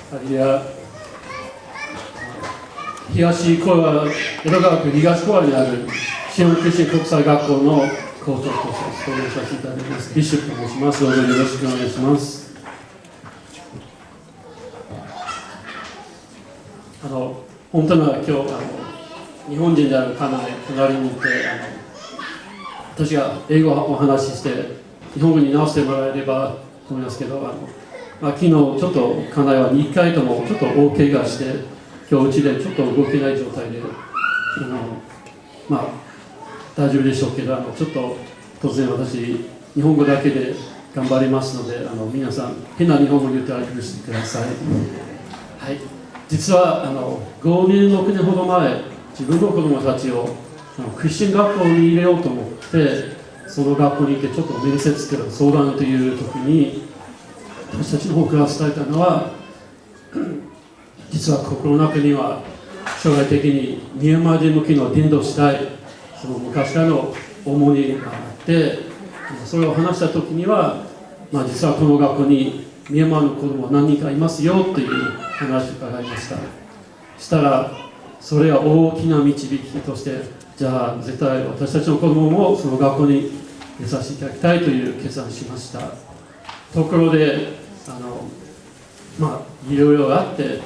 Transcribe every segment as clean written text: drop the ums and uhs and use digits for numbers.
いや、東小岩、江戸川区東小岩にあるシオンクリスチャン国際学校の校長として務めさせていただきます。ビショップと申します。どうぞよろしくお願いします。本当は今日日本人であるカナで隣にいて私が英語をお話しして日本語に直してもらえればと思いますけど昨日ちょっとカナは2回ともちょっと大怪我して今日うちでちょっと動けない状態で大丈夫でしょうけどちょっと突然私日本語だけで頑張りますので皆さん変な日本語を言って許してください。はい、実は5年6年ほど前自分の子供たちをクリスチャン学校に入れようと思ってその学校に行ってちょっと面接という相談という時に私たちの方から伝えたのは実は心の中には将来的にミャンマー人向けの伝道したいその昔からの思いがあってそれを話した時には、実はこの学校にミャンマーの子供何人かいますよという話を伺いました。したらそれは大きな導きとしてじゃあ絶対私たちの子供もその学校に入れさせていただきたいという決断をしました。ところでいろいろあって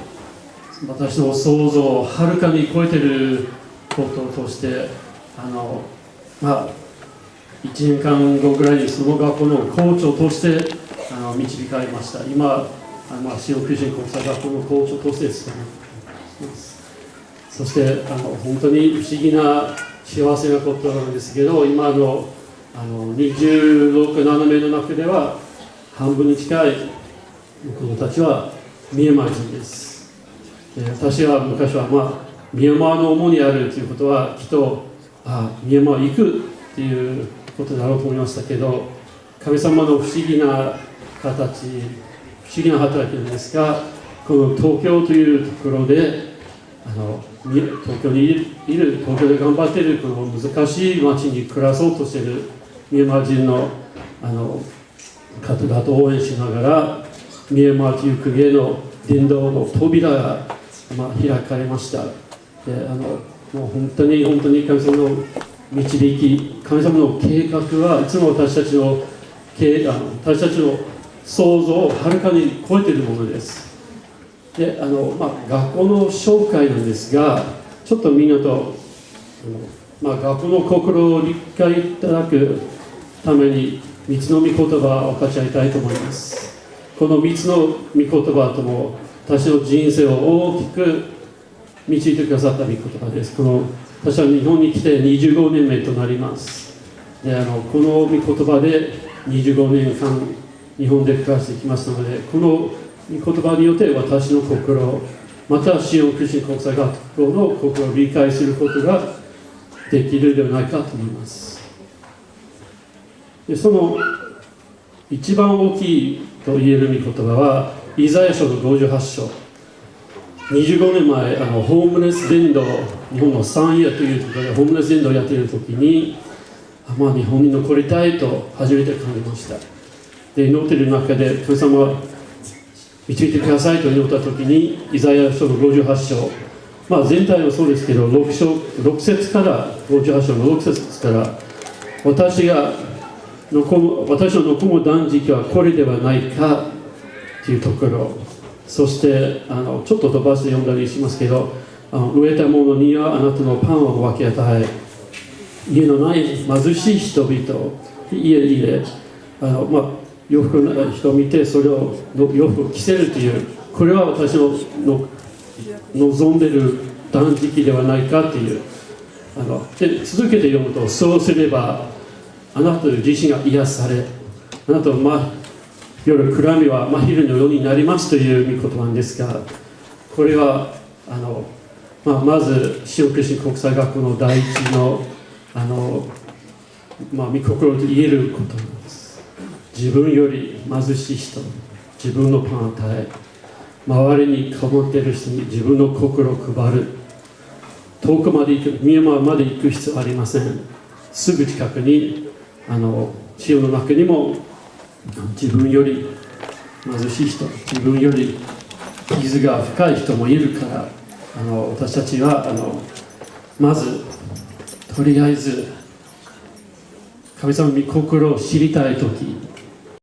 私の想像をはるかに超えていることとして1年間後ぐらいにその学校の校長として導かれました。今シオンクリスチャン国際学校の校長としてですね。そして本当に不思議な幸せなことなんですけど今の26、7名の中では半分に近い子供たちはミャンマー人です。で私は昔はミャンマーの主にあるということはきっとミャンマー行くっていうことだろうと思いましたけど神様の不思議な形不思議な働きなんですがこの東京というところで東京にいる東京で頑張っているこの難しい町に暮らそうとしているミャンマー人の方々を応援しながらミャンマーという国への伝道の扉が開かれました。でもう本当に神様の導き神様の計画はいつも私たちの想像をはるかに超えているものです。で学校の紹介なんですがちょっとみんなと学校の心を理解いただくために3つの御言葉を分かち合いたいと思います。この3つの御言葉とも私の人生を大きく導いてくださった御言葉です。私は日本に来て25年目となります。でこの御言葉で25年間日本で暮らしてきましたのでこの御言葉によって私の心またシオンクリスチャン国際学校の心を理解することができるではないかと思います。でその一番大きいと言える御言葉はイザヤ書の58章25年前ホームレス伝道日本の三夜というところでホームレス伝道をやっている時に日本に残りたいと初めて感じました。で祈っている中で神様は導いてくださいと祈った時にイザヤ書の58章全体はそうですけど6節から58章の6節から私の残む断食はこれではないかというところそしてちょっと飛ばして読んだりしますけど飢えた者にはあなたのパンを分け与え家のない貧しい人々を家に入れ洋服の人を見てそれを洋服を着せるというこれは私の望んでいる断食ではないかというで続けて読むとそうすればあなた自身が癒されあなたの夜暗闇は真昼のようになりますという御言葉なんですがこれはまずシオンクリスチャン国際学校の第一の御心と言えることなんです。自分より貧しい人自分のパンを与え周りにかまっている人に自分の心を配る遠くまで行くミャンマーまで行く必要はありません。すぐ近くにシオンの中にも自分より貧しい人自分より傷が深い人もいるから、私たちはまずとりあえず神様の御心を知りたいとき、